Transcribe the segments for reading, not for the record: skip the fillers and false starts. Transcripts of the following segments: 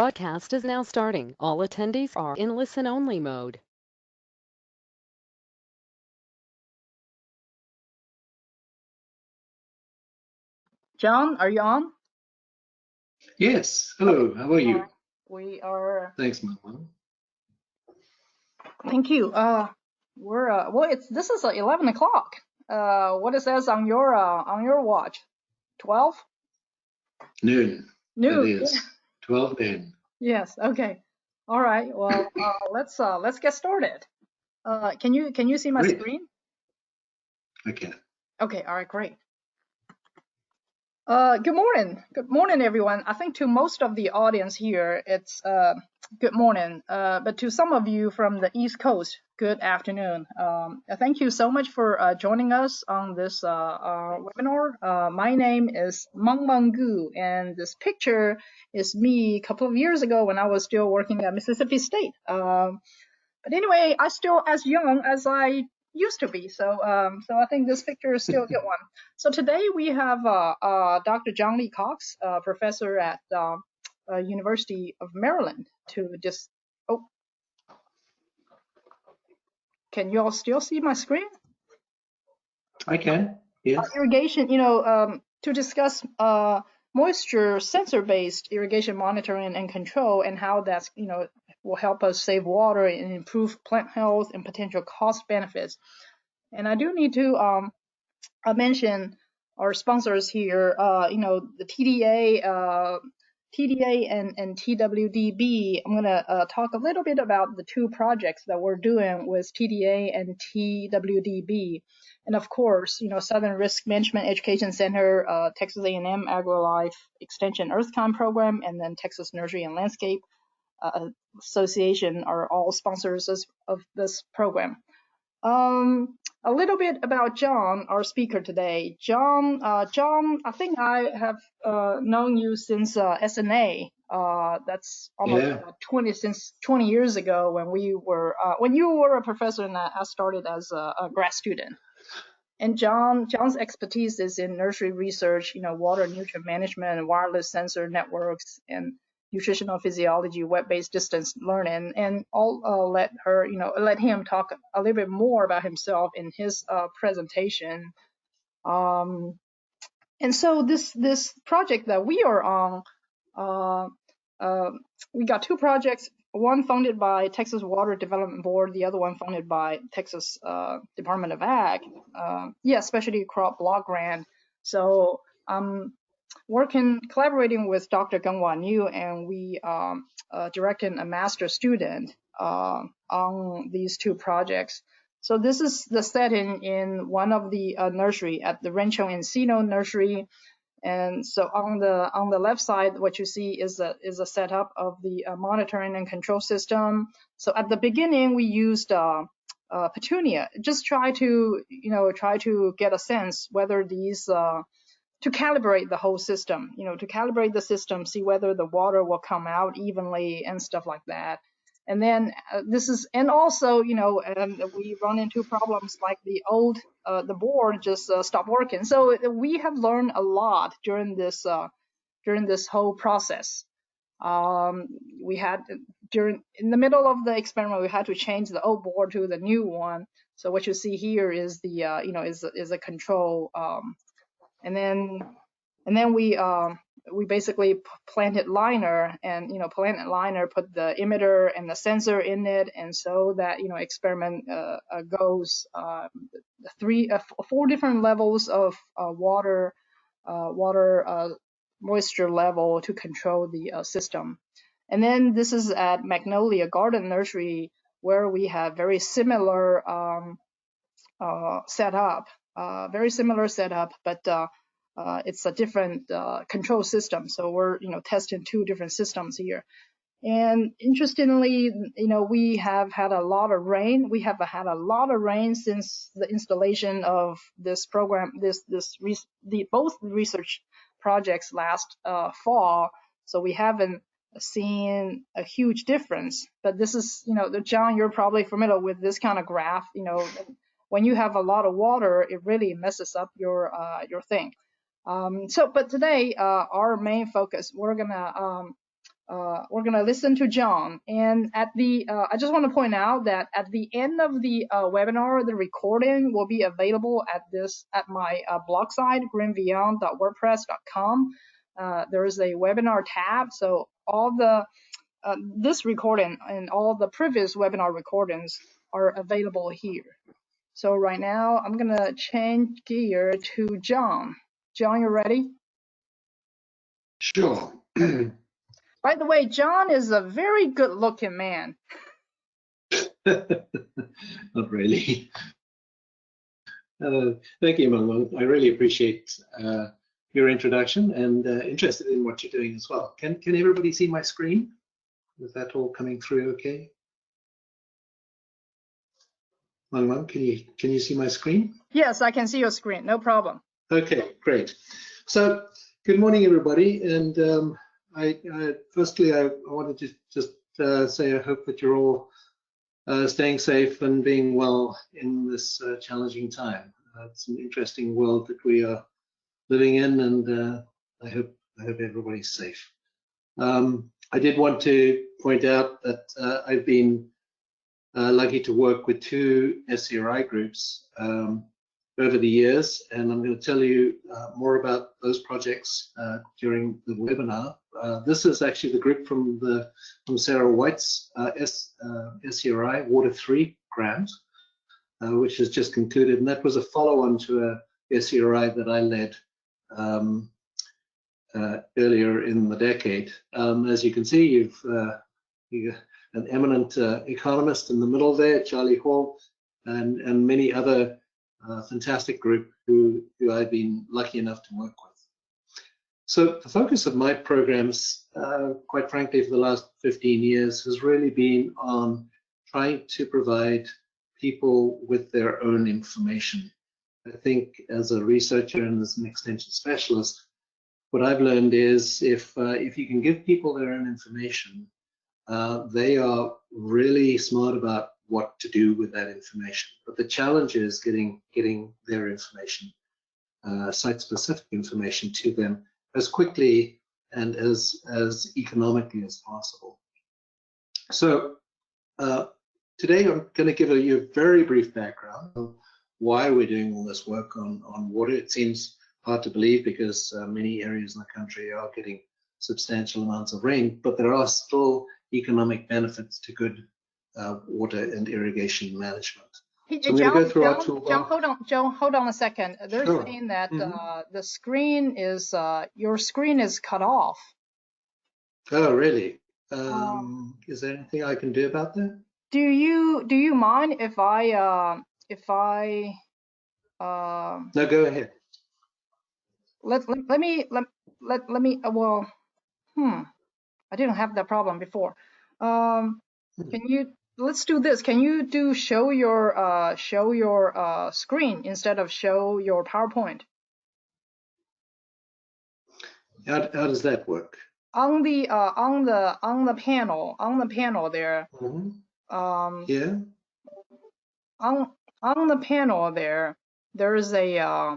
Broadcast is now starting. All attendees are in listen-only mode. John, are you on? Yes. Hello. How are you? We are. Thanks, Mama. Thank you. We're well. This is 11 o'clock. What it says on your watch? 12? Noon. Noon. It is 12 noon. Yes. Okay. All right. Well, let's get started. Can you see my Great. screen? I can. Okay. All right. Great. Good morning. Good morning, everyone. I think to most of the audience here, it's good morning. But to some of you from the East Coast, good afternoon. Thank you so much for joining us on this webinar. My name is Mengmeng, and this picture is me a couple of years ago when I was still working at Mississippi State. But anyway, I'm still as young as I used to be, so I think this picture is still a good one. So today we have Dr. John Lea-Cox, professor at University of Maryland, to just. Oh, can you all still see my screen? I can. Yes. Irrigation, to discuss moisture sensor-based irrigation monitoring and control, and how that's will help us save water and improve plant health and potential cost benefits. And I do need to mention our sponsors here. The TDA and TWDB. I'm gonna talk a little bit about the two projects that we're doing with TDA and TWDB. And of course, Southern Risk Management Education Center, Texas A&M AgriLife Extension Earthcon Program, and then Texas Nursery and Landscape Association are all sponsors of this program. A little bit about John, our speaker today. John, I think I have known you since SNA. That's almost since 20 years ago when you were a professor and I started as a grad student. And John's expertise is in nursery research, water and nutrient management, wireless sensor networks, and nutritional physiology, web-based distance learning. And I'll let him talk a little bit more about himself in his presentation. And so this project that we are on, we got two projects. One funded by Texas Water Development Board, the other one funded by Texas Department of Ag, specialty crop block grant. So I'm collaborating with Dr. Gungwa Niu, and we directed a master student on these two projects. So this is the setting in one of the nursery at the Rancho Encino Nursery. And so on the left side, what you see is a setup of the monitoring and control system. So at the beginning, we used Petunia. Just try to get a sense whether these to calibrate the whole system. To calibrate the system, see whether the water will come out evenly and stuff like that. And then also, we run into problems like the board just stopped working. So we have learned a lot during this whole process. We had in the middle of the experiment, we had to change the old board to the new one. So what you see here is the is a control, and then we basically planted liner, and planted liner, put the emitter and the sensor in it, and so that experiment goes 4 different levels of water moisture level to control the system. And then this is at Magnolia Garden Nursery, where we have very similar setup, but it's a different control system. So we're testing 2 different systems here. And interestingly, we have had a lot of rain. We have had a lot of rain since the installation of this program, both research projects last fall. So we haven't seen a huge difference. But this is, John, you're probably familiar with this kind of graph. When you have a lot of water, it really messes up your thing. But today, our main focus, we're gonna we're gonna listen to John. And at the, I just want to point out that at the end of the webinar, the recording will be available at my blog site, greenbeyond.wordpress.com. There is a webinar tab, so all the this recording and all the previous webinar recordings are available here. So right now, I'm gonna change gear to John. John, you ready? Sure. By the way, John is a very good-looking man. Not really. Thank you, Mengmeng. I really appreciate your introduction and interested in what you're doing as well. Can everybody see my screen? Is that all coming through okay? Mengmeng, can you see my screen? Yes, I can see your screen. No problem. Okay, great. So, good morning, everybody. And firstly, I wanted to just say I hope that you're all staying safe and being well in this challenging time. It's an interesting world that we are living in, and I hope everybody's safe. I did want to point out that I've been lucky to work with 2 SCRI groups over the years, and I'm going to tell you more about those projects during the webinar. This is actually the group from Sarah White's SCRI Water 3 grant, which has just concluded, and that was a follow-on to a SCRI that I led earlier in the decade. As you can see, you've an eminent economist in the middle there, Charlie Hall, and many other fantastic group who I've been lucky enough to work with. So the focus of my programs, quite frankly, for the last 15 years has really been on trying to provide people with their own information. I think as a researcher and as an extension specialist, what I've learned is if you can give people their own information, they are really smart about what to do with that information. But the challenge is getting their information, site-specific information, to them as quickly and as economically as possible. So today I'm going to give you a very brief background of why we're doing all this work on water. It seems hard to believe because many areas in the country are getting substantial amounts of rain, but there are still economic benefits to good water and irrigation management. So I'm going to go through our toolbar. John, hold on a second. They're Sure. saying that the screen is your screen is cut off. Oh, really? Is there anything I can do about that? Do you mind if I No, go ahead. let me well, I didn't have that problem before. Can you, let's do this. Can you show your screen instead of show your PowerPoint? How does that work? On the panel there. Yeah. On the panel there, there's a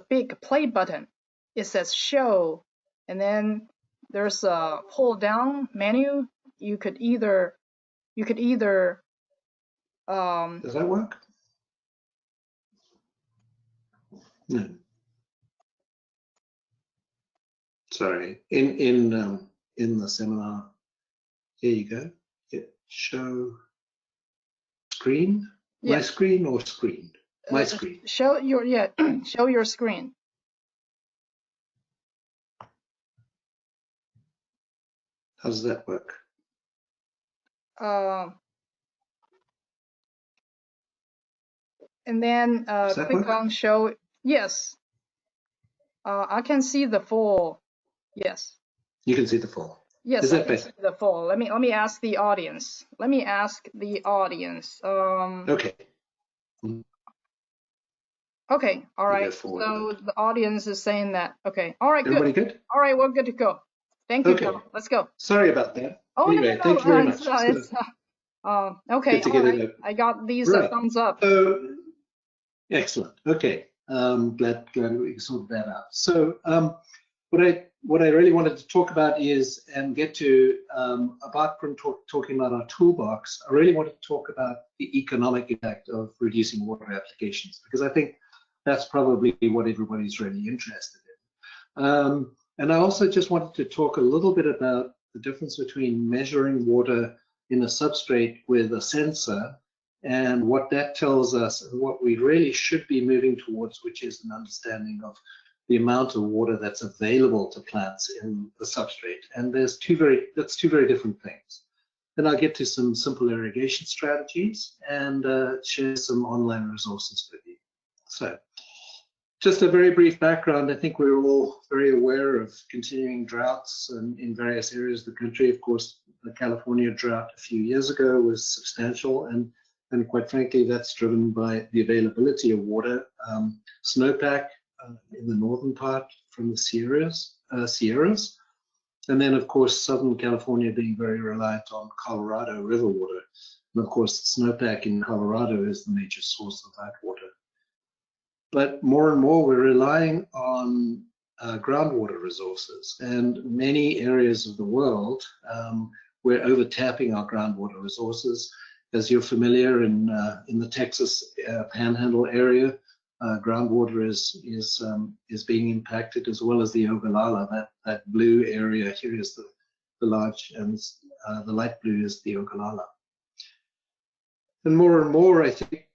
big play button. It says show, and then there's a pull down menu. You could either Does that work? No. Sorry. In the seminar, here you go. Show screen. Yeah. My screen or screen? My screen. Show your show your screen. How does that work? And then click on show. Yes. I can see the full. Yes. You can see the full. Yes, Is that better? the full. Let me ask the audience. Okay. Okay. All right. So the audience is saying that. Okay. All right. Everybody good? All right. We're good to go. Thank you, John. Let's go. Sorry about that. Oh, anyway, no. Thank you very much. Okay. Good to get it. I got these Right. thumbs up. Excellent. Okay. Glad we sorted that out. So what I what I really wanted to talk about is, and get to, apart from talking about our toolbox, I really want to talk about the economic impact of reducing water applications, because I think that's probably what everybody's really interested in. And I also just wanted to talk a little bit about the difference between measuring water in a substrate with a sensor and what that tells us, and what we really should be moving towards, which is an understanding of the amount of water that's available to plants in the substrate. And that's two very different things. Then I'll get to some simple irrigation strategies and share some online resources with you. So just a very brief background. I think we're all very aware of continuing droughts in various areas of the country. Of course, the California drought a few years ago was substantial, and quite frankly, that's driven by the availability of water. Snowpack in the northern part from the Sierras, and then of course Southern California being very reliant on Colorado River water, and of course snowpack in Colorado is the major source of that water. But more and more we're relying on groundwater resources, and many areas of the world we're overtapping our groundwater resources. As you're familiar, in the Texas Panhandle area, groundwater is being impacted, as well as the Ogallala. That blue area here is the large, and the light blue is the Ogallala. And more, I think,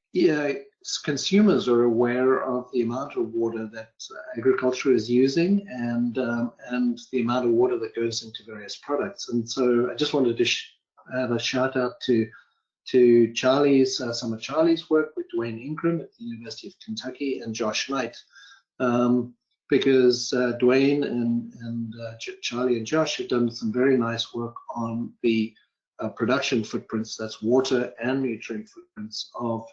consumers are aware of the amount of water that agriculture is using, and the amount of water that goes into various products. And so I just wanted to add a shout out to Charlie's, some of Charlie's work with Dwayne Ingram at the University of Kentucky, and Josh Knight, because Dwayne and Charlie and Josh have done some very nice work on the production footprints, that's water and nutrient footprints of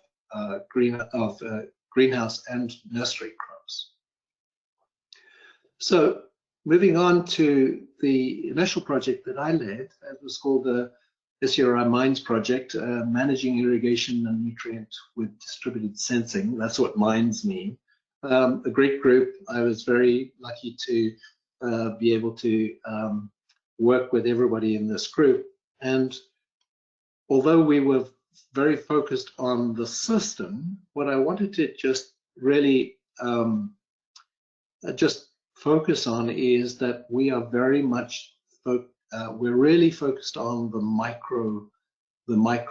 greenhouse and nursery crops. So moving on to the initial project that I led, it was called the SURI Mines project, managing irrigation and nutrient with distributed sensing. That's what mines mean. A great group. I was very lucky to be able to work with everybody in this group. And although we were very focused on the system, what I wanted to just really just focus on is that we are very much we're really focused on the micro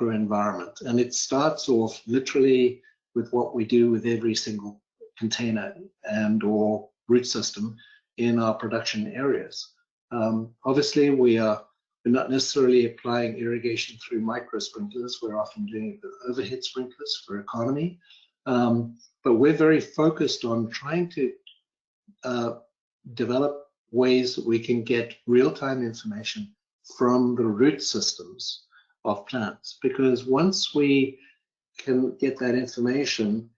environment, and it starts off literally with what we do with every single container and or root system in our production areas. Obviously, we're not necessarily applying irrigation through micro sprinklers. We're often doing it with overhead sprinklers for economy, but we're very focused on trying to develop ways that we can get real-time information from the root systems of plants, because once we can get that information,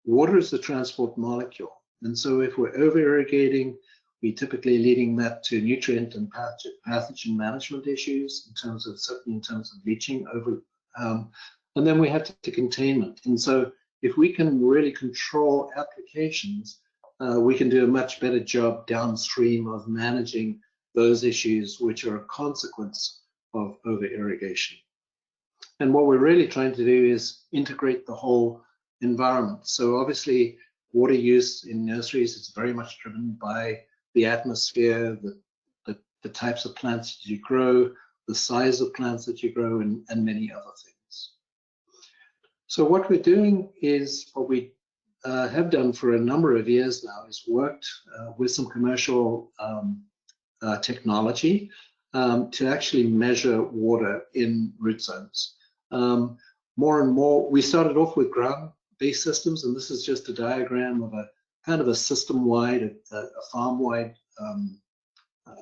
water is the transport molecule, and so if we're over-irrigating, we typically leading that to nutrient and pathogen management issues certainly in terms of leaching over, and then we have to containment. And so if we can really control applications, we can do a much better job downstream of managing those issues which are a consequence of over-irrigation. And what we're really trying to do is integrate the whole environment. So obviously, water use in nurseries is very much driven by the atmosphere, the types of plants that you grow, the size of plants that you grow, and many other things. So what we're doing is, what we have done for a number of years now, is worked with some commercial technology to actually measure water in root zones. More and more, we started off with ground-based systems, and this is just a diagram of a kind of a system-wide, a farm-wide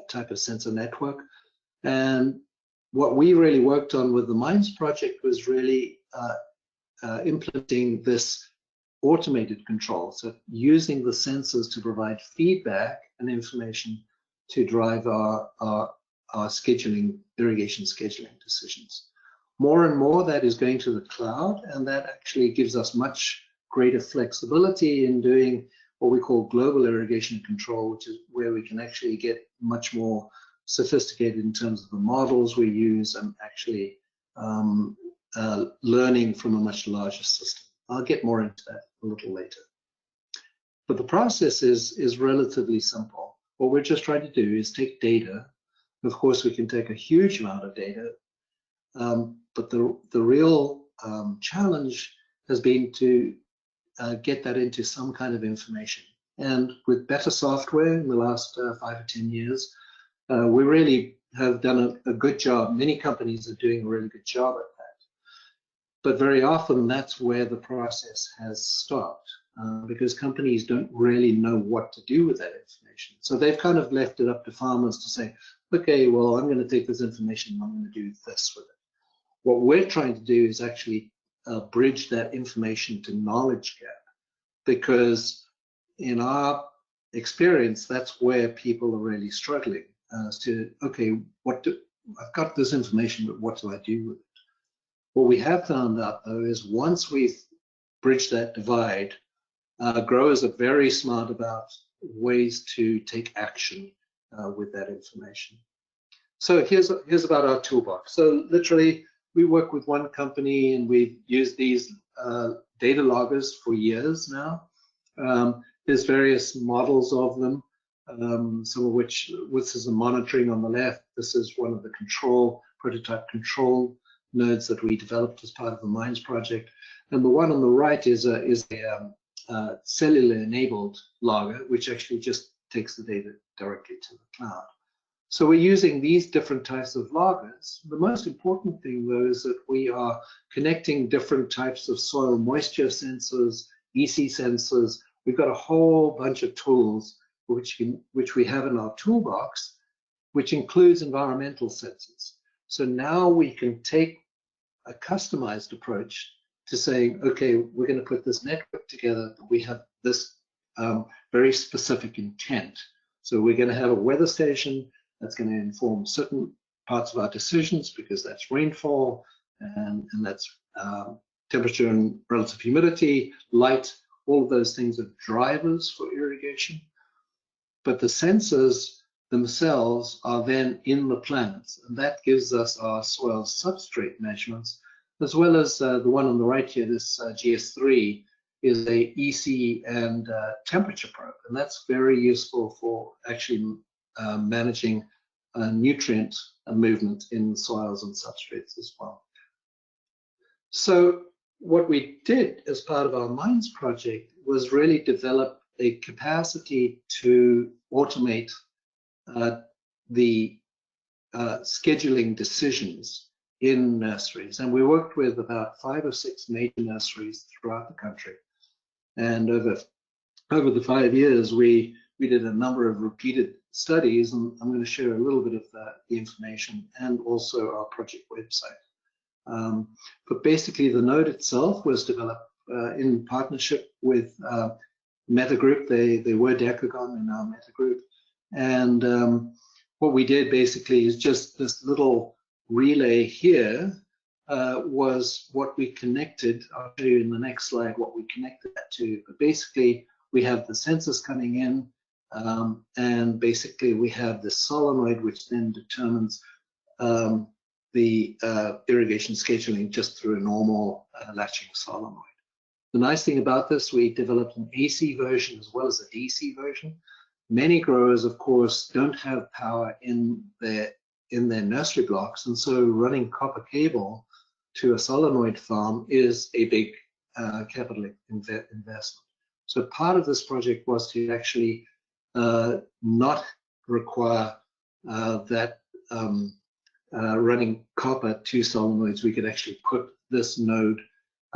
type of sensor network. And what we really worked on with the Mines project was really implementing this automated control, so using the sensors to provide feedback and information to drive our scheduling, irrigation scheduling decisions. More and more that is going to the cloud, and that actually gives us much greater flexibility in doing what we call global irrigation control, which is where we can actually get much more sophisticated in terms of the models we use and actually learning from a much larger system. I'll get more into that a little later. But the process is relatively simple. What we're just trying to do is take data. Of course, we can take a huge amount of data, but the real challenge has been to get that into some kind of information. And with better software in the last 5 or 10 years, we really have done a good job. Many companies are doing a really good job at that. But very often that's where the process has stopped, because companies don't really know what to do with that information. So they've kind of left it up to farmers to say, okay, well, I'm going to take this information and I'm going to do this with it. What we're trying to do is actually bridge that information to knowledge gap, because in our experience, that's where people are really struggling as to, okay, I've got this information, but what do I do with it? What we have found out, though, is once we've bridged that divide, growers are very smart about ways to take action with that information. So here's about our toolbox. So literally, we work with one company and we've used these Dataloggers for years now. There's various models of them, some of which, this is a monitoring on the left. This is one of the prototype control nodes that we developed as part of the Mines project. And the one on the right is a cellular enabled logger, which actually just takes the data directly to the cloud. So we're using these different types of loggers. The most important thing, though, is that we are connecting different types of soil moisture sensors, EC sensors. We've got a whole bunch of tools which we have in our toolbox, which includes environmental sensors. So now we can take a customized approach to saying, okay, we're going to put this network together, but we have this very specific intent. So we're going to have a weather station that's going to inform certain parts of our decisions, because that's rainfall and that's temperature and relative humidity, light. All of those things are drivers for irrigation. But the sensors themselves are then in the plants, and that gives us our soil substrate measurements, as well as the one on the right here, this GS3 is a EC and temperature probe, and that's very useful for actually managing nutrient movement in soils and substrates as well. So what we did as part of our Mines project was really develop a capacity to automate the scheduling decisions in nurseries. And we worked with about 5 or 6 major nurseries throughout the country. And over the 5 years, we did a number of repeated studies, and I'm going to share a little bit of the information and also our project website. But basically, the node itself was developed in partnership with Meta Group. They were Decagon in our Meta Group. And what we did basically is just this little relay here was what we connected. I'll show you in the next slide what we connected that to. But basically, we have the sensors coming in, and basically we have the solenoid, which then determines the irrigation scheduling just through a normal latching solenoid. The nice thing about this, we developed an AC version as well as a DC version. Many growers, of course, don't have power in their nursery blocks, and so running copper cable to a solenoid farm is a big capital investment. So part of this project was to actually not require that running copper to solenoids. We could actually put this node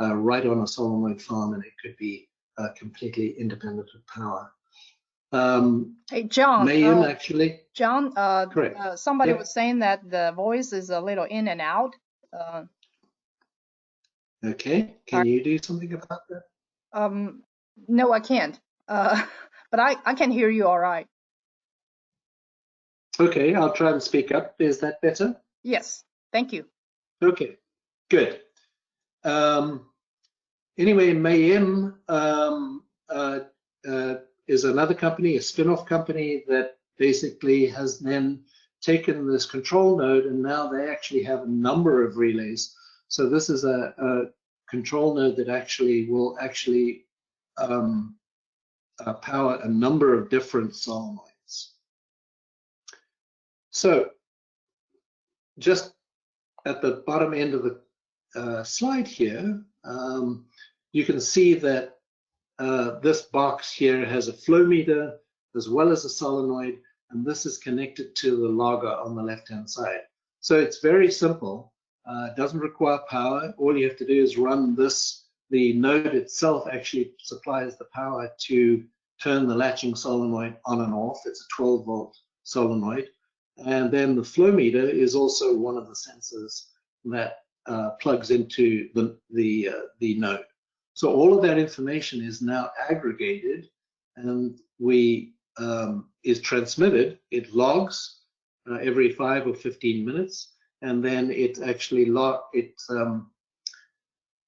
right on a solenoid farm, and it could be completely independent of power. Hey, John. Mayhem, actually. John, Correct. somebody was saying that the voice is a little in and out. Okay, can you do something about that? No, I can't. But I can hear you all right. Okay, I'll try and speak up. Is that better? Yes, thank you. Okay, good. Anyway, Mayhem is another company, a spin-off company that basically has then taken this control node, and now they actually have a number of relays. So this is a control node that actually will power a number of different solenoids. So just at the bottom end of the slide here, you can see that this box here has a flow meter as well as a solenoid, and this is connected to the logger on the left-hand side. So it's very simple. It doesn't require power. All you have to do is run this. The node itself actually supplies the power to turn the latching solenoid on and off. It's a 12-volt solenoid. And then the flow meter is also one of the sensors that plugs into the node. So all of that information is now aggregated and is transmitted. It logs every 5 or 15 minutes, and then it actually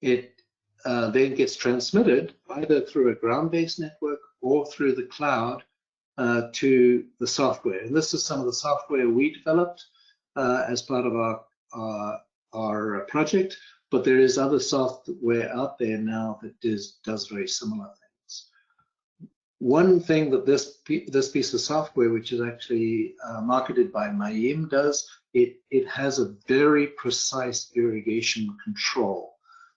then gets transmitted either through a ground-based network or through the cloud to the software. And this is some of the software we developed as part of our project, but there is other software out there now that does very similar things. One thing that this piece of software, which is actually marketed by Mengmeng, does, it has a very precise irrigation control.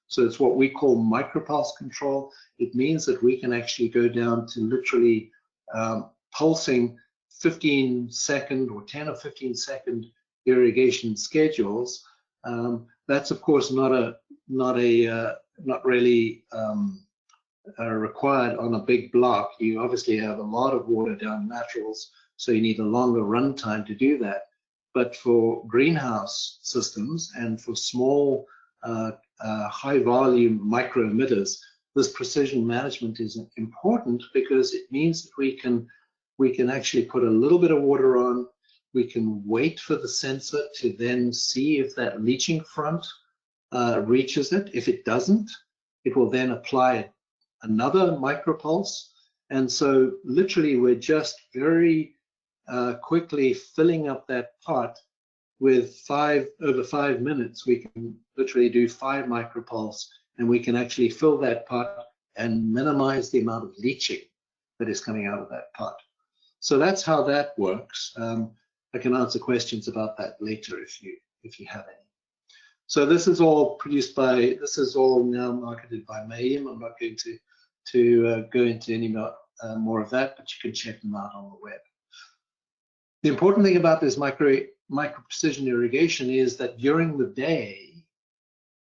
So it's what we call micropulse control. It means that we can actually go down to literally pulsing 15-second or 10 or 15-second irrigation schedules. That's of course not really required on a big block. You obviously have a lot of water down laterals, so you need a longer run time to do that. But for greenhouse systems and for small high volume micro emitters, this precision management is important because it means that we can actually put a little bit of water on. We can wait for the sensor to then see if that leaching front reaches it. If it doesn't, it will then apply another micropulse. And so literally we're just very quickly filling up that pot with over 5 minutes. We can literally do 5 micropulse, and we can actually fill that pot and minimize the amount of leaching that is coming out of that pot. So that's how that works. I can answer questions about that later if you have any. So this is all now marketed by Mengmeng. I'm not going to go into any more of that, but you can check them out on the web. The important thing about this micro precision irrigation is that during the day,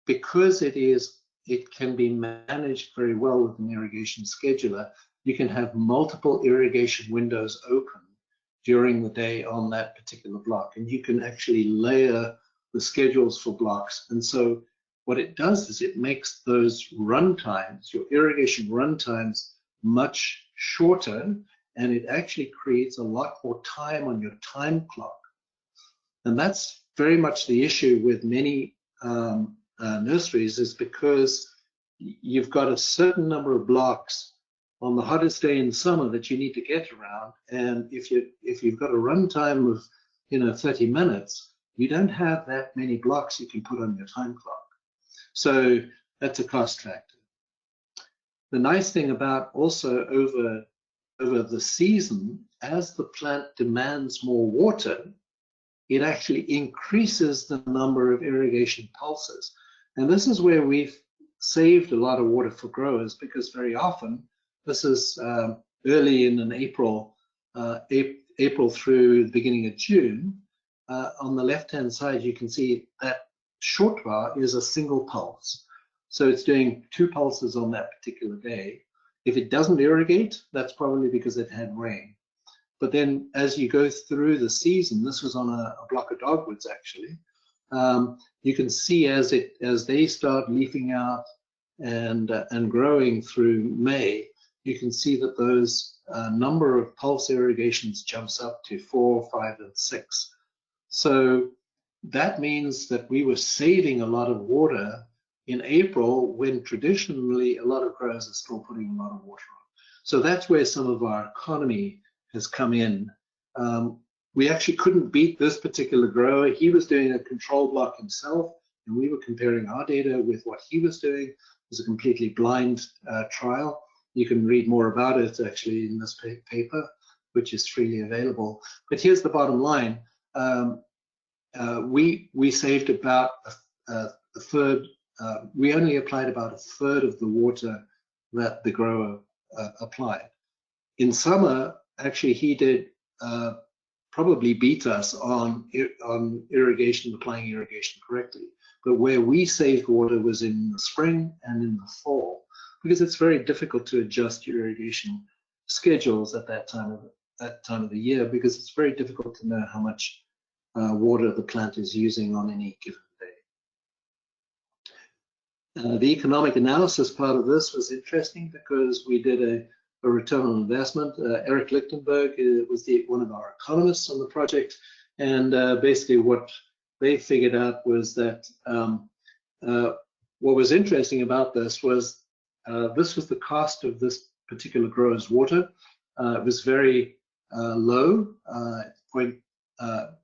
because it can be managed very well with an irrigation scheduler, you can have multiple irrigation windows open during the day on that particular block, and you can actually layer the schedules for blocks. And so what it does is it makes those run times, your irrigation run times, much shorter, and it actually creates a lot more time on your time clock. And that's very much the issue with many nurseries, is because you've got a certain number of blocks on the hottest day in summer that you need to get around, and if you've got a run time of 30 minutes, you don't have that many blocks you can put on your time clock. So that's a cost factor. The nice thing about also over the season, as the plant demands more water, it actually increases the number of irrigation pulses. And this is where we've saved a lot of water for growers, because very often, this is early in April through the beginning of June. On the left-hand side, you can see that short bar is a single pulse. So it's doing 2 pulses on that particular day. If it doesn't irrigate, that's probably because it had rain. But then as you go through the season, this was on a block of dogwoods actually, you can see as they start leafing out and growing through May, you can see that those number of pulse irrigations jumps up to 4, 5, and 6. So that means that we were saving a lot of water in April, when traditionally a lot of growers are still putting a lot of water on. So that's where some of our economy has come in. We actually couldn't beat this particular grower. He was doing a control block himself, and we were comparing our data with what he was doing. It was a completely blind trial. You can read more about it actually in this paper, which is freely available. But here's the bottom line. We saved about a third. We only applied about a third of the water that the grower applied. In summer, actually, he did probably beat us on irrigation, applying irrigation correctly. But where we saved water was in the spring and in the fall, because it's very difficult to adjust your irrigation schedules at that time of the year, because it's very difficult to know how much water the plant is using on any given day. The economic analysis part of this was interesting because we did a return on investment. Eric Lichtenberg was one of our economists on the project, and basically what they figured out was that what was interesting about this was the cost of this particular grower's water. It was very low,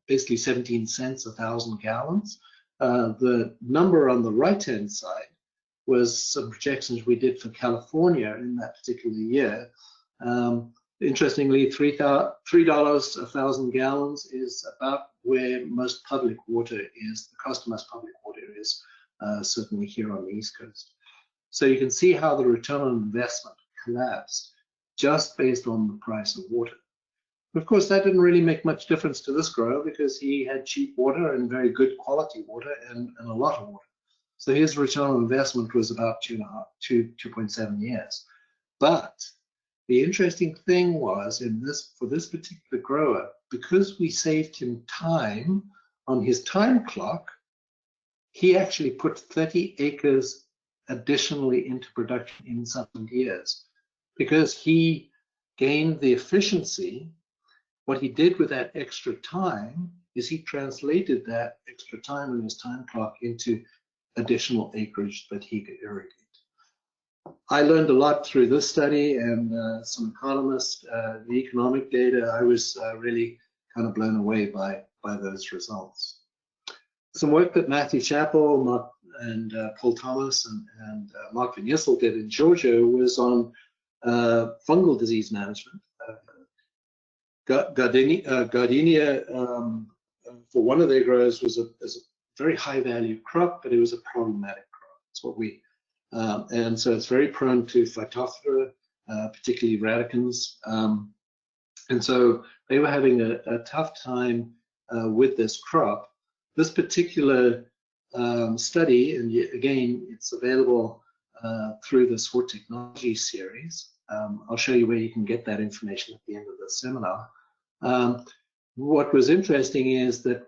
basically 17 cents 1,000 gallons. The number on the right-hand side was some projections we did for California in that particular year. Interestingly, $3 1,000 gallons is about where most public water is. The cost of most public water is certainly here on the East Coast. So you can see how the return on investment collapsed just based on the price of water. Of course, that didn't really make much difference to this grower because he had cheap water and very good quality water and a lot of water. So his return on investment was about 2.7 years. But the interesting thing was for this particular grower, because we saved him time on his time clock, he actually put 30 acres additionally into production in subsequent years. Because he gained the efficiency, what he did with that extra time is he translated that extra time on his time clock into additional acreage that he could irrigate. I learned a lot through this study and some economists, the economic data. I was really kind of blown away by those results. Some work that Matthew Chappell and Paul Thomas and Mark Van Yssel did in Georgia was on fungal disease management. Gardenia, for one of their growers, was a very high value crop, but it was a problematic crop. That's what we, and so it's very prone to Phytophthora, particularly radicans. And so they were having a tough time with this crop. This particular study, and again, it's available through the SWOT Technology series. I'll show you where you can get that information at the end of the seminar. What was interesting is that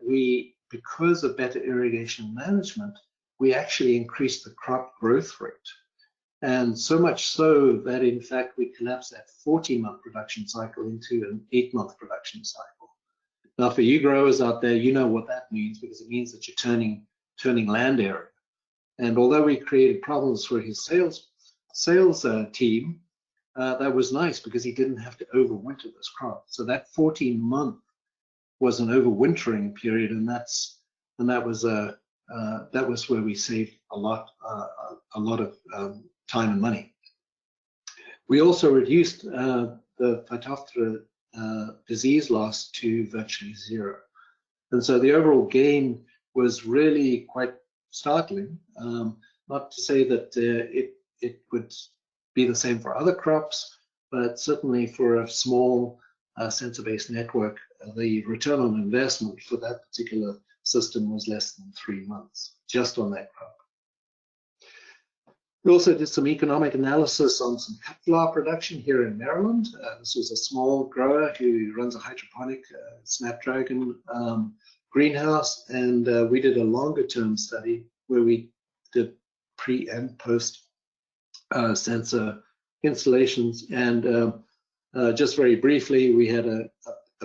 because of better irrigation management, we actually increased the crop growth rate. And so much so that in fact we collapsed that 14-month production cycle into an 8-month production cycle. Now for you growers out there, you know what that means, because it means that you're turning land area. And although we created problems for his sales team, that was nice because he didn't have to overwinter this crop. So that 14-month was an overwintering period, and that was where we saved a lot of time and money. We also reduced the Phytophthora disease loss to virtually zero, and so the overall gain was really quite startling. Not to say that it would be the same for other crops, but certainly for a small sensor-based network, the return on investment for that particular system was less than 3 months, just on that crop. We also did some economic analysis on some cut flower production here in Maryland. This was a small grower who runs a hydroponic Snapdragon greenhouse, and we did a longer-term study where we did pre and post sensor installations, and just very briefly, we had a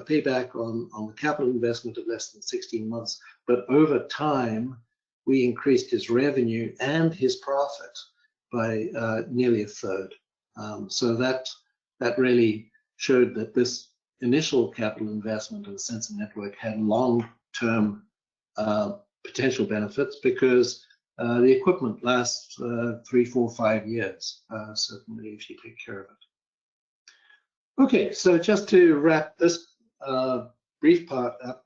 payback on the capital investment of less than 16 months, but over time we increased his revenue and his profit by nearly a third. So that that really showed that this initial capital investment of the sensor network had long-term potential benefits, because the equipment lasts 3, 4, 5 years, certainly if you take care of it. Okay, so just to wrap this brief part up,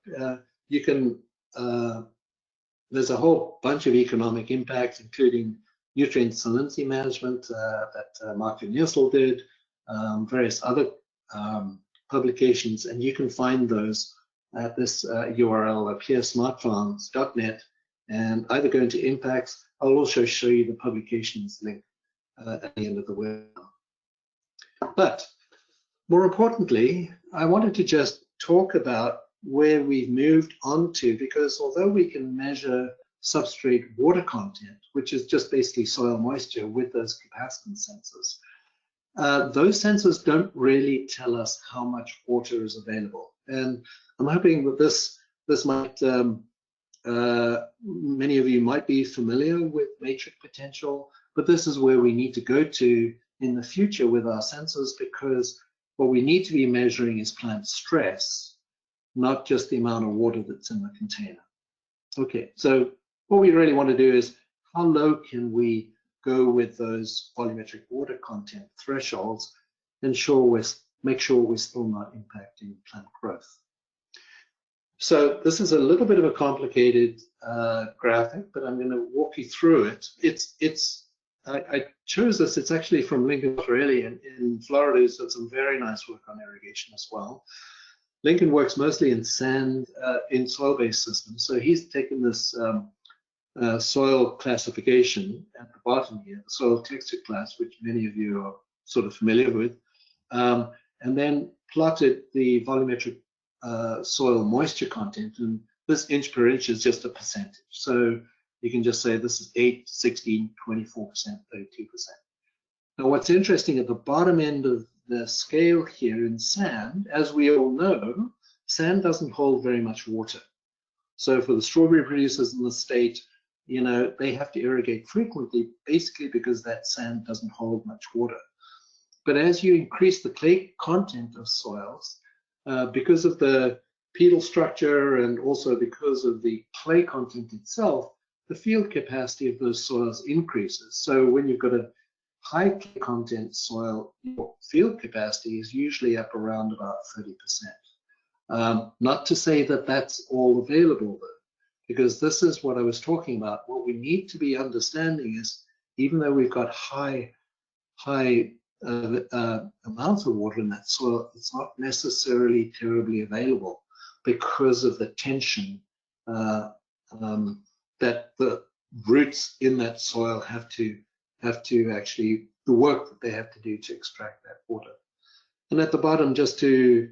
you can, there's a whole bunch of economic impacts, including nutrient salinity management that Mark and Nielsel did, various other publications, and you can find those at this URL, appearsmartfarms.net, and either go into impacts. I'll also show you the publications link at the end of the webinar. But more importantly, I wanted to just talk about where we've moved on to, because although we can measure substrate water content, which is just basically soil moisture with those capacitance sensors, those sensors don't really tell us how much water is available. And I'm hoping that this might, many of you might be familiar with matrix potential, but this is where we need to go to in the future with our sensors, because what we need to be measuring is plant stress, not just the amount of water that's in the container. Okay, so what we really want to do is, how low can we go with those volumetric water content thresholds, and make sure we're still not impacting plant growth. So this is a little bit of a complicated graphic, but I'm going to walk you through it. I chose this. It's actually from Lincoln Torelli in Florida, who's done some very nice work on irrigation as well. Lincoln works mostly in sand, in soil-based systems. So he's taken this soil classification at the bottom here, the soil texture class, which many of you are sort of familiar with, and then plotted the volumetric soil moisture content, and this inch per inch is just a percentage. So you can just say this is 8, 16, 24%, 32%. Now what's interesting, at the bottom end of the scale here in sand, as we all know, sand doesn't hold very much water. So for the strawberry producers in the state, you know, they have to irrigate frequently, basically because that sand doesn't hold much water. But as you increase the clay content of soils, because of the pedal structure and also because of the clay content itself, the field capacity of those soils increases. So when you've got a high clay content soil, your field capacity is usually up around about 30%. Not to say that that's all available though, because this is what I was talking about. What we need to be understanding is, even though we've got high amounts of water in that soil, it's not necessarily terribly available because of the tension that the roots in that soil have to actually, the work that they have to do to extract that water. And at the bottom, just to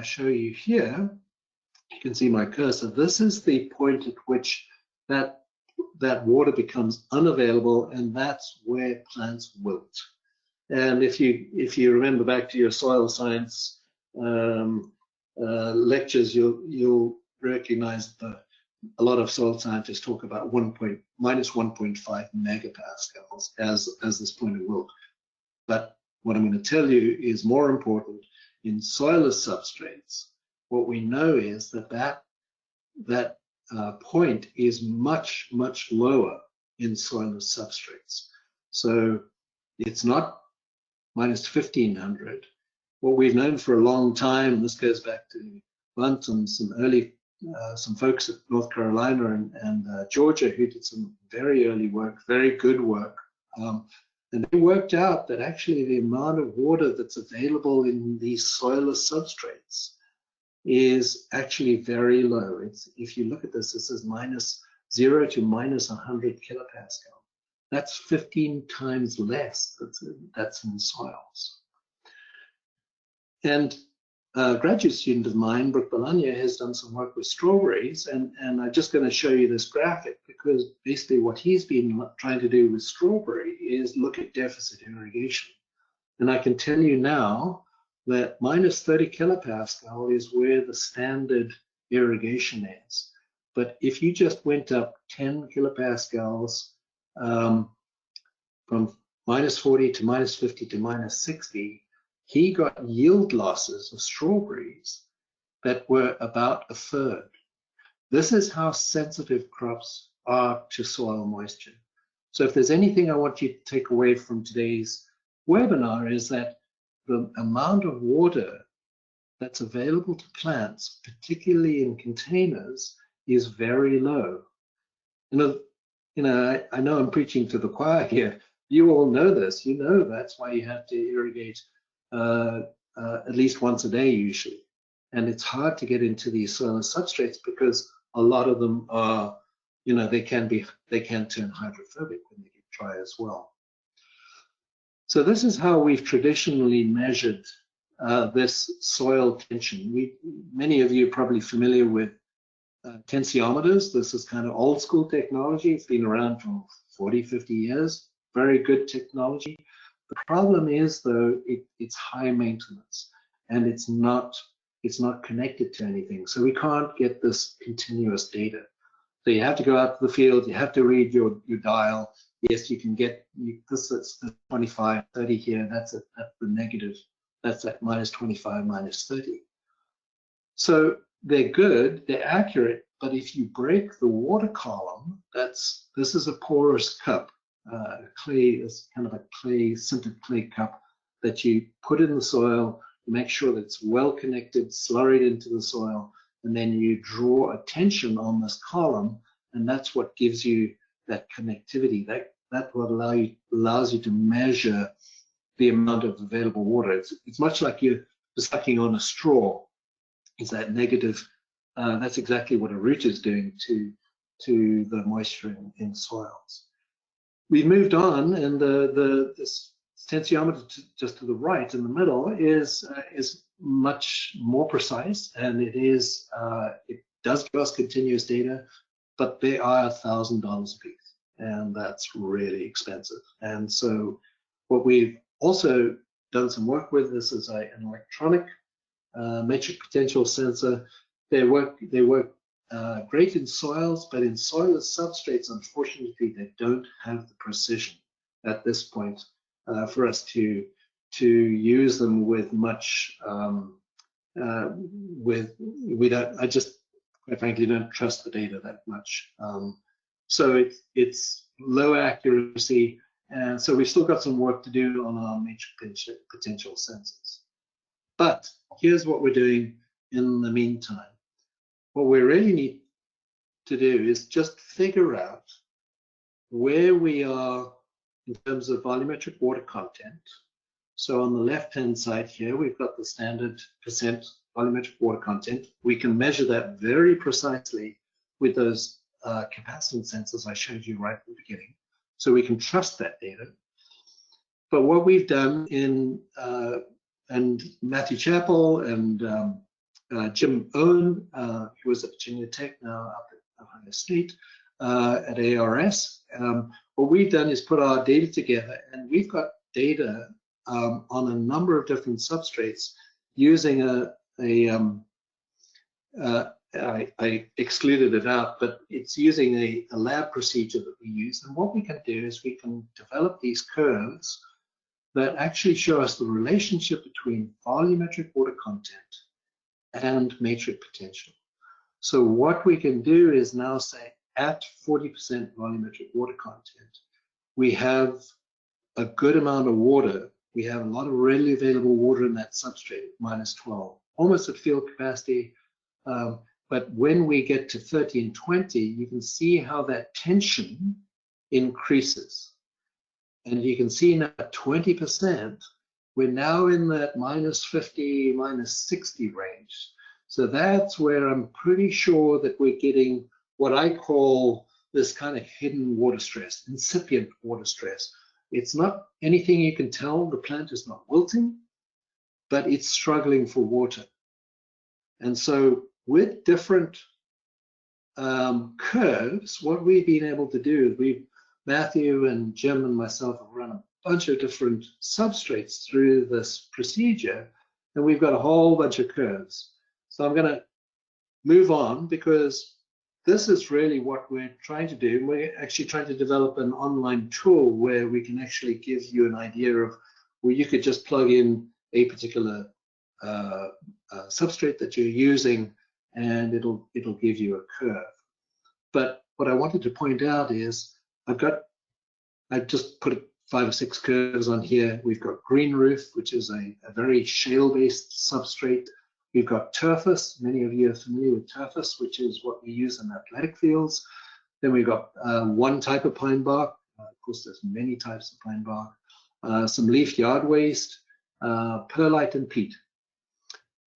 show you here, you can see my cursor. This is the point at which that water becomes unavailable, and that's where plants wilt. And if you remember back to your soil science lectures, you'll recognize that a lot of soil scientists talk about minus 1.5 megapascals as this point of wilt. But what I'm going to tell you is more important. In soilless substrates, what we know is that point is much, much lower in soilless substrates. So it's not minus 1500. What we've known for a long time, and this goes back to Bunt and some folks at North Carolina and Georgia, who did some very early work, very good work. And they worked out that actually the amount of water that's available in these soilless substrates is actually very low. If you look at this, this is minus 0 to minus 100 kilopascal. That's 15 times less that's in soils. And a graduate student of mine, Brooke Bologna, has done some work with strawberries, and I'm just going to show you this graphic, because basically what he's been trying to do with strawberry is look at deficit irrigation. And I can tell you now that minus 30 kilopascal is where the standard irrigation is. But if you just went up 10 kilopascals from minus 40 to minus 50 to minus 60, he got yield losses of strawberries that were about a third. This is how sensitive crops are to soil moisture. So if there's anything I want you to take away from today's webinar, is that the amount of water that's available to plants, particularly in containers, is very low. I know I'm preaching to the choir here. You all know this. You know that's why you have to irrigate at least once a day usually. And it's hard to get into these soilless substrates because a lot of them are, they can turn hydrophobic when they get dry as well. So this is how we've traditionally measured this soil tension. Many of you are probably familiar with tensiometers. This is kind of old school technology. It's been around for 40, 50 years. Very good technology. The problem is, though, it's high maintenance and it's not connected to anything. So we can't get this continuous data. So you have to go out to the field, you have to read your dial. Yes, you can get this, it's the 25, 30 here, that's the negative, that's at minus 25, minus 30. So they're good, they're accurate, but if you break the water column, this is a porous cup. Clay is kind of a clay, sintered clay cup that you put in the soil, make sure that it's well connected, slurry it into the soil, and then you draw a tension on this column, and that's what gives you that connectivity. That what allows you to measure the amount of available water. It's much like you're sucking on a straw. It's that negative. That's exactly what a root is doing to the moisture in soils. We've moved on, and this tensiometer just to the right in the middle is much more precise, and it does give us continuous data, but they are $1,000 a piece, and that's really expensive. And so what we've also done some work with, this is an electronic metric potential sensor. They work great in soils, but in soilless substrates, unfortunately, they don't have the precision at this point for us to use them with much. I just quite frankly don't trust the data that much. So it's low accuracy, and so we've still got some work to do on our metric potential sensors. But here's what we're doing in the meantime. What we really need to do is just figure out where we are in terms of volumetric water content. So on the left-hand side here, we've got the standard percent volumetric water content. We can measure that very precisely with those capacitance sensors I showed you right at the beginning. So we can trust that data. But what we've done and Matthew Chappell and Jim Owen, who was at Virginia Tech, now up at Ohio State, at ARS. What we've done is put our data together, and we've got data on a number of different substrates using I excluded it out, but it's using a lab procedure that we use. And what we can do is we can develop these curves that actually show us the relationship between volumetric water content and matrix potential. So what we can do is now say at 40% volumetric water content, we have a good amount of water. We have a lot of readily available water in that substrate, minus 12, almost at field capacity. But when we get to 30 and 20, you can see how that tension increases. And you can see now at 20%, we're now in that minus 50, minus 60 range. So that's where I'm pretty sure that we're getting what I call this kind of hidden water stress, incipient water stress. It's not anything you can tell. The plant is not wilting, but it's struggling for water. And so with different curves, what we've been able to do is Matthew and Jim and myself have run a bunch of different substrates through this procedure, and we've got a whole bunch of curves. So I'm going to move on because this is really what we're trying to do. We're actually trying to develop an online tool where we can actually give you an idea of where you could just plug in a particular substrate that you're using, and it'll give you a curve. But what I wanted to point out is I've just put 5 or 6 curves on here. We've got green roof, which is a very shale-based substrate. We've got turfus. Many of you are familiar with turfus, which is what we use in athletic fields. Then we've got one type of pine bark. Of course, there's many types of pine bark. Some leaf yard waste, perlite, and peat.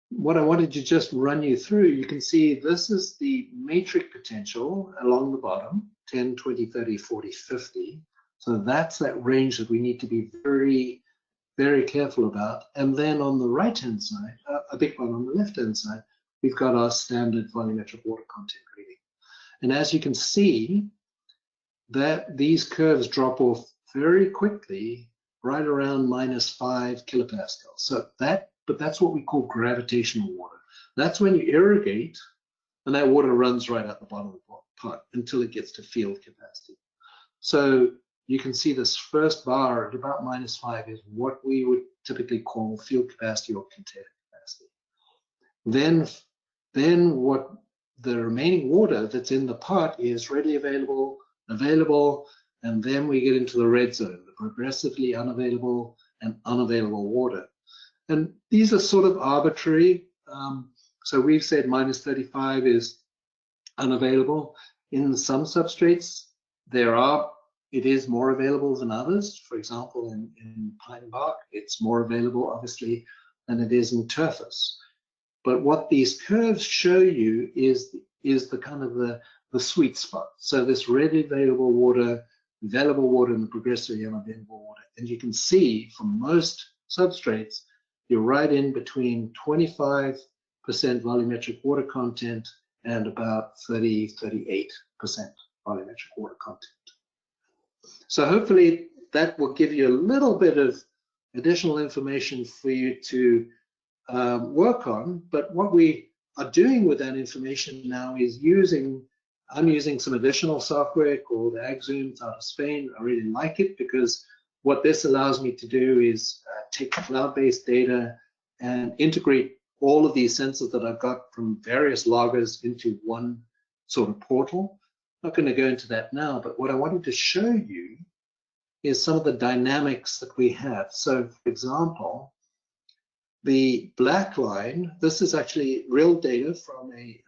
What I wanted to just run you through, you can see this is the matrix potential along the bottom, 10, 20, 30, 40, 50. So that's that range that we need to be very, very careful about. And then on the right-hand side, a big one on the left-hand side, we've got our standard volumetric water content reading. And as you can see, that these curves drop off very quickly, right around -5 kilopascals. So but that's what we call gravitational water. That's when you irrigate, and that water runs right out the bottom of the pot until it gets to field capacity. So you can see this first bar at about -5 is what we would typically call field capacity or container capacity. Then what the remaining water that's in the pot is readily available, and then we get into the red zone, the progressively unavailable and unavailable water. And these are sort of arbitrary. So we've said -35 is unavailable. In some substrates, it is more available than others. For example, in pine bark, it's more available, obviously, than it is in turfus. But what these curves show you is the kind of the sweet spot. So this readily available water, and the progressively unavailable water. And you can see from most substrates, you're right in between 25% volumetric water content and about 38% volumetric water content. So hopefully that will give you a little bit of additional information for you to work on. But what we are doing with that information now is I'm using some additional software called AgZoom out of Spain. I really like it because what this allows me to do is take cloud-based data and integrate all of these sensors that I've got from various loggers into one sort of portal. I'm not going to go into that now, but what I wanted to show you is some of the dynamics that we have. So, for example, the black line, this is actually real data from a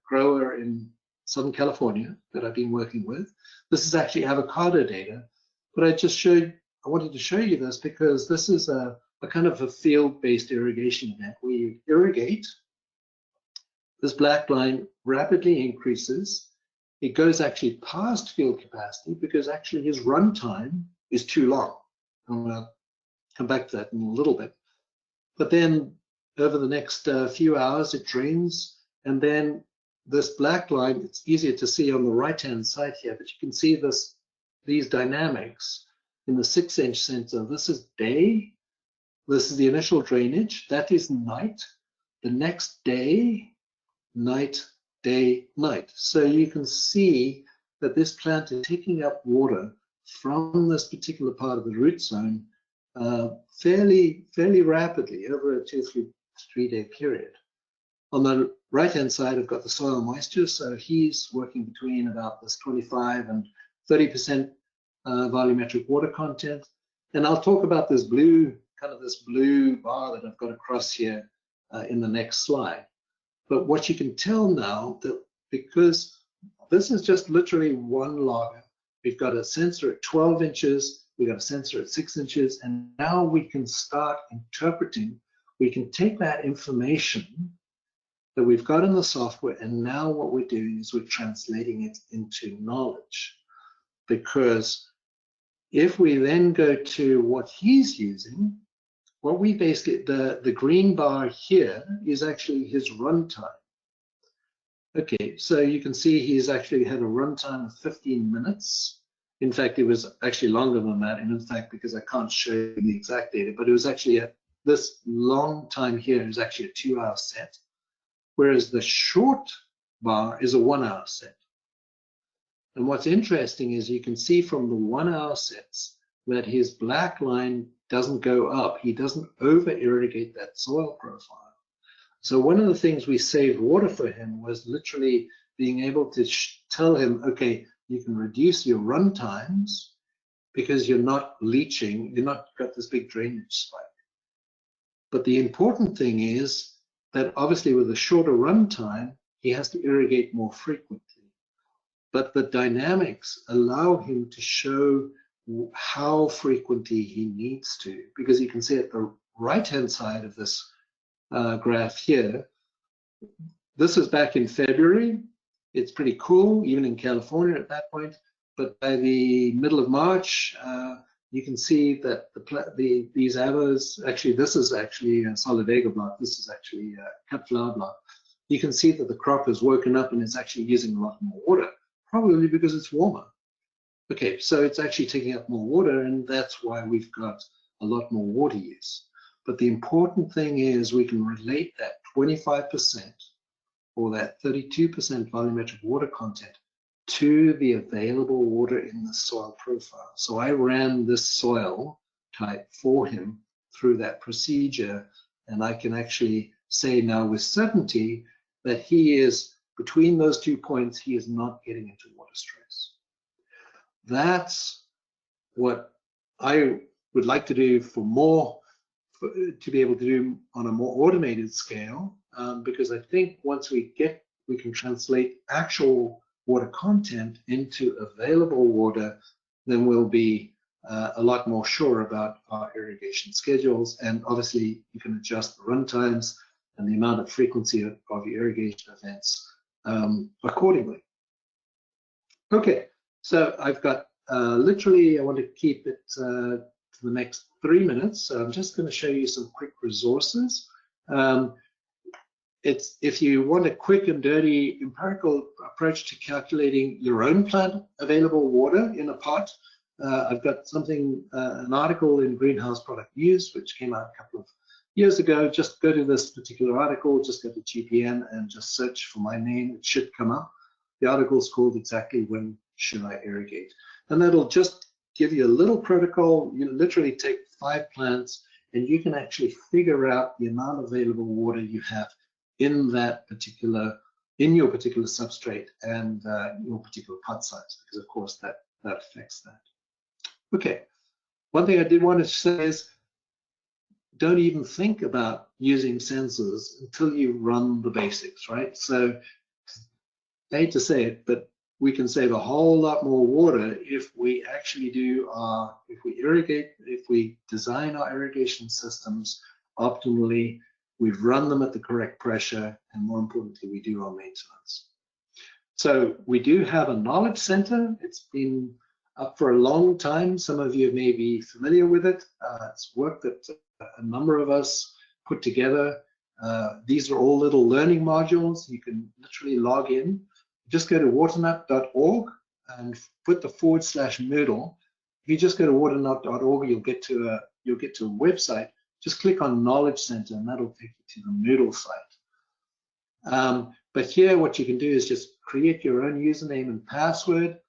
grower in Southern California that I've been working with. This is actually avocado data, but I wanted to show you this because this is a kind of a field-based irrigation event where you irrigate. This black line rapidly increases. It goes actually past field capacity because actually his run time is too long. I'm going to come back to that in a little bit. But then over the next few hours, it drains. And then this black line, it's easier to see on the right-hand side here, but you can see these dynamics in the 6-inch sensor. This is day. This is the initial drainage. That is night. The next day, night, day, night. So you can see that this plant is taking up water from this particular part of the root zone fairly rapidly over a 2-3 day period. On the right-hand side, I've got the soil moisture. So he's working between about this 25 and 30% volumetric water content. And I'll talk about this blue bar that I've got across here in the next slide. But what you can tell now, that because this is just literally one logger, we've got a sensor at 12 inches, we've got a sensor at 6 inches, and now we can start interpreting. We can take that information that we've got in the software, and now what we're doing is we're translating it into knowledge. Because if we then go to what he's using, what we basically, the green bar here is actually his runtime. Okay, so you can see he's actually had a runtime of 15 minutes. In fact, it was actually longer than that. And in fact, because I can't show you the exact data, but it was actually this long time here is actually a 2-hour set. Whereas the short bar is a 1-hour set. And what's interesting is you can see from the 1 hour sets that his black line doesn't go up. He doesn't over irrigate that soil profile. So one of the things we saved water for him was literally being able to tell him, okay, you can reduce your run times because you're not leaching, you're not got this big drainage spike. But the important thing is that obviously with a shorter run time, he has to irrigate more frequently. But the dynamics allow him to show how frequently he needs to, because you can see at the right-hand side of this graph here, this is back in February. It's pretty cool, even in California at that point. But by the middle of March, you can see that these avos, actually, this is actually a Solidago block. This is actually a cut flower block. You can see that the crop has woken up and it's actually using a lot more water, probably because it's warmer. Okay, so it's actually taking up more water, and that's why we've got a lot more water use. But the important thing is we can relate that 25% or that 32% volumetric water content to the available water in the soil profile. So I ran this soil type for him through that procedure, and I can actually say now with certainty that he is, between those 2 points, he is not getting into water stress. That's what I would like to do for more, to be able to do on a more automated scale, because I think once we can translate actual water content into available water, then we'll be a lot more sure about our irrigation schedules. And obviously you can adjust the run times and the amount of frequency of your irrigation events accordingly. Okay, so I've got literally, I want to keep it to the next 3 minutes. So I'm just going to show you some quick resources. If you want a quick and dirty empirical approach to calculating your own plant available water in a pot, I've got something, an article in Greenhouse Product News, which came out a couple of years ago. Just go to this particular article, just go to GPN and just search for my name. It should come up. The article is called exactly When Should I Irrigate? And that'll just give you a little protocol. You literally take 5 plants and you can actually figure out the amount of available water you have in that particular, in your particular substrate and your particular pot size, because of course that affects that. Okay, one thing I did want to say is don't even think about using sensors until you run the basics, right? So I hate to say it, but we can save a whole lot more water if we actually do if we irrigate, if we design our irrigation systems optimally, we've run them at the correct pressure, and more importantly, we do our maintenance. So we do have a knowledge center. It's been up for a long time. Some of you may be familiar with it. It's work that a number of us put together. These are all little learning modules. You can literally log in. Just go to waternut.org and put the /Moodle. If you just go to waternut.org, you'll get to a website. Just click on Knowledge Center, and that'll take you to the Moodle site. But here, what you can do is just create your own username and password,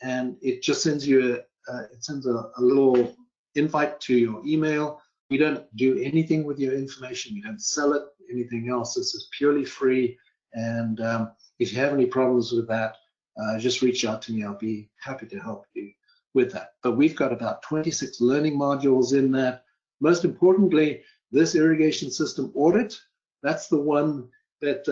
and it just sends you a little invite to your email. You don't do anything with your information. You don't sell it, anything else. This is purely free. And if you have any problems with that, just reach out to me. I'll be happy to help you with that. But we've got about 26 learning modules in that. Most importantly, this irrigation system audit, that's the one that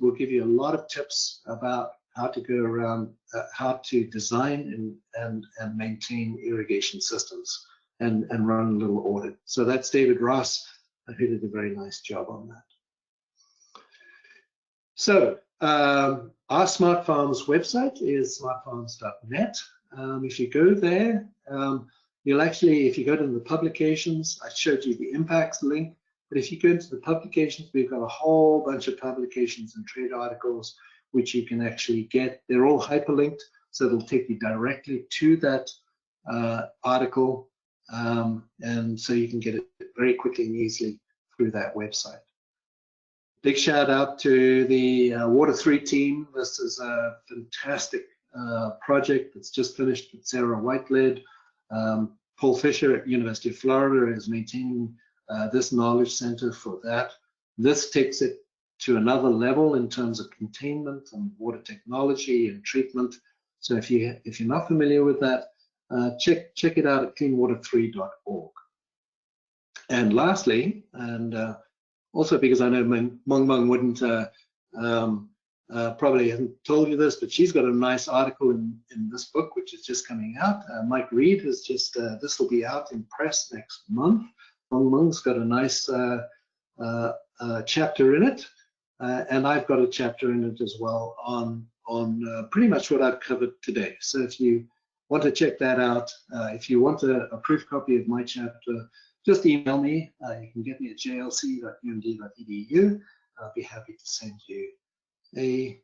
will give you a lot of tips about how to go around, how to design and maintain irrigation systems and run a little audit. So that's David Ross, who did a very nice job on that. So our Smart Farms website is smartfarms.net. If you go there, you'll actually, if you go to the publications, I showed you the impacts link, but if you go into the publications, we've got a whole bunch of publications and trade articles which you can actually get. They're all hyperlinked, so it'll take you directly to that article, and so you can get it very quickly and easily through that website. Big shout out to the Water 3 team. This is a fantastic project that's just finished with Sarah Whiteled. Paul Fisher at University of Florida is maintaining this knowledge center for that. This takes it to another level in terms of containment and water technology and treatment. So if you're not familiar with that, check it out at cleanwater3.org. And lastly, and also because I know Mengmeng wouldn't probably hasn't told you this, but she's got a nice article in this book, which is just coming out. Mike Reed has just, this will be out in press next month. Mengmeng's got a nice chapter in it, and I've got a chapter in it as well on pretty much what I've covered today. So if you want to check that out, if you want a proof copy of my chapter, just email me. You can get me at jlc.umd.edu. I'll be happy to send you a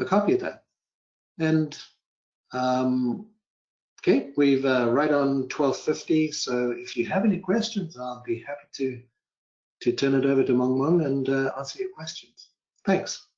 copy of that. And okay, we've right on 12:50. So if you have any questions, I'll be happy to turn it over to Mengmeng and answer your questions. Thanks.